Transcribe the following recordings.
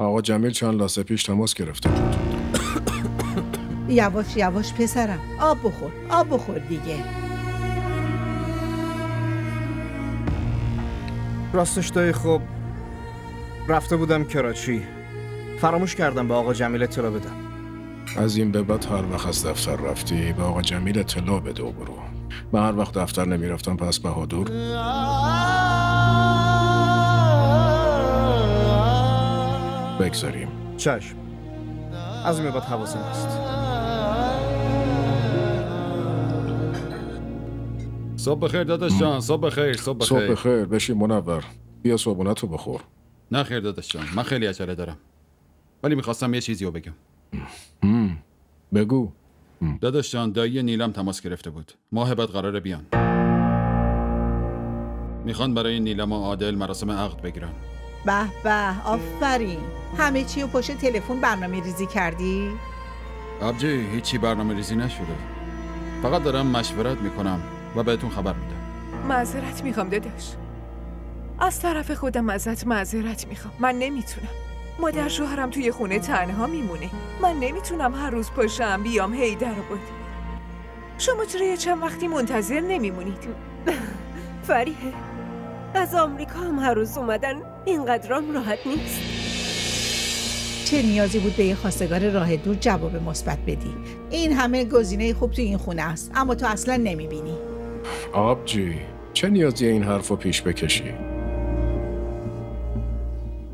آقا جمیل چند لحظه پیش تماس گرفته بود. یواش یواش پسرم، آب بخور دیگه. راستش دایی خب رفته بودم کراچی، فراموش کردم به آقا جمیل اطلاع بدم. از این به بعد هر وقت از دفتر رفتی به آقا جمیل اطلاع بده و برو. من هر وقت دفتر نمیرفتم پس بهادر. بگذاریم. چشم، از این به بعد حواسم هست. صبح بخیر داداش جان. صبح بخیر. صبح بخیر. بشین منور، بیا صبحونتو بخور. نه خیر داداش جان، من خیلی عجله دارم، ولی میخواستم یه چیزی رو بگم. بگو. داداش جان، دایی نیلم تماس گرفته بود، ماه بعد قراره بیان. میخوان برای نیلم و عادل مراسم عقد بگیرن. به به، آفرین. همه چی رو پشت تلفن برنامه ریزی کردی؟ آبجی هیچی برنامه ریزی نشده، فقط دارم مشورت میکنم و بهتون خبر میدم. معذرت میخوام داداش، از طرف خودم ازت معذرت میخوام. من نمیتونم، مادر شوهرم توی خونه تنها میمونه. من نمیتونم هر روز پاشم بیام هی در بود. شما چرا یه چند وقتی منتظر نمیمونید؟ فریحه، از آمریکا هم هر روز اومدن، اینقدرام راحت نیست. چه نیازی بود به یه خواستگار راه دور جواب مثبت بدی؟ این همه گزینه خوب تو این خونه است، اما تو اصلا نمیبینی. آبجی چه نیازی این حرفو پیش بکشی؟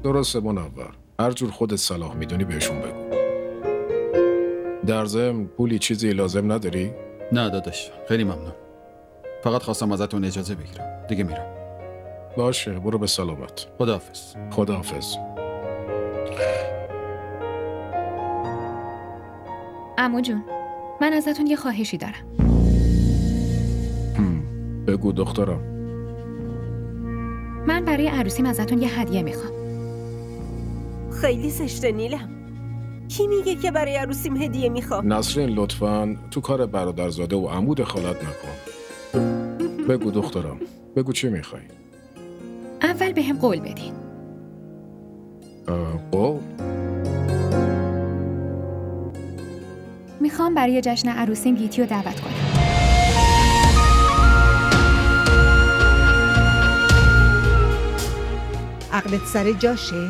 درسته منور، هر جور خودت صلاح میدونی بهشون بگو. در ضمن پولی چیزی لازم نداری؟ نه داداش، خیلی ممنون، فقط خواستم ازتون اجازه بگیرم، دیگه میرم. باشه، برو به سلامت. خداحافظ. خداحافظ. عمو جون، من ازتون یه خواهشی دارم. بگو دخترم. من برای عروسیم ازتون یه هدیه میخوام. خیلی زشته نیلم. کی میگه که برای عروسیم هدیه میخوام؟ نسرین لطفاً تو کار برادرزاده و عمو دخالت نکن. بگو دخترم، بگو چی میخوای؟ اول بهم قول بدین. قول؟ میخوام برای جشن عروسیم گیتی رو دعوت کنم. عقلت سر جاشه؟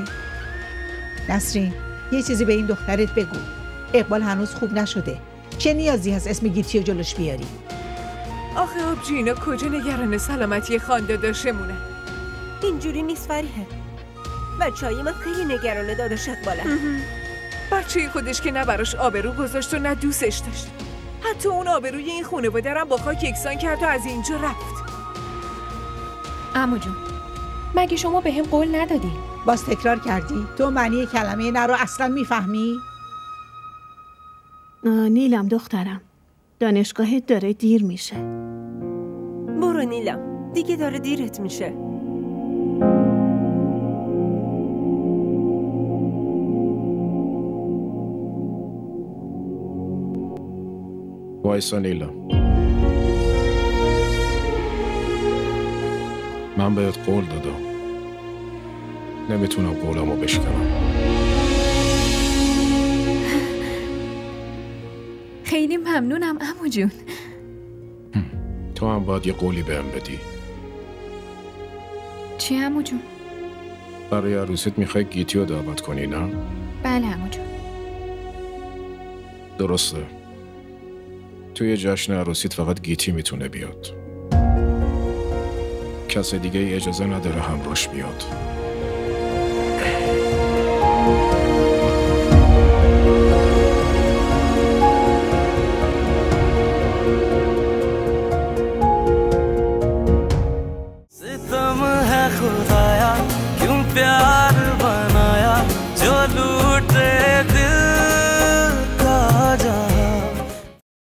نسرین، یه چیزی به این دخترت بگو. اقبال هنوز خوب نشده، چه نیازی هست اسم گیتی رو جلوش بیاری؟ آخه آبجی اینا کجا نگران سلامتی خانداداشمونه؟ اینجوری نیست فریحه. بچه‌های من خیلی نگران داداش اقبالن. بچه خودش که نه براش آبرو گذاشت و نه دوستش داشت. حتی اون آبروی این خانواده رو با خاک یکسان کرد و از اینجا رفت. عمو جون، مگه شما بهم قول ندادی؟ باز تکرار کردی؟ تو معنی کلمه نه رو اصلا میفهمی؟ نیلم دخترم، دانشگاهت داره دیر میشه. برو نیلم، دیگه داره دیرت میشه. وایسا نیلم، من بهت قول دادم، نمیتونم قولمو بشکنم. خیلی ممنونم عمو جون. تو هم باید یه قولی بهم بدی. چی عمو جون؟ برای عروسیت میخوای گیتی رو دعوت کنی نه؟ بله عمو جون. درسته، توی جشن عروسیت فقط گیتی میتونه بیاد، کس دیگه ای اجازه نداره همراهش بیاد.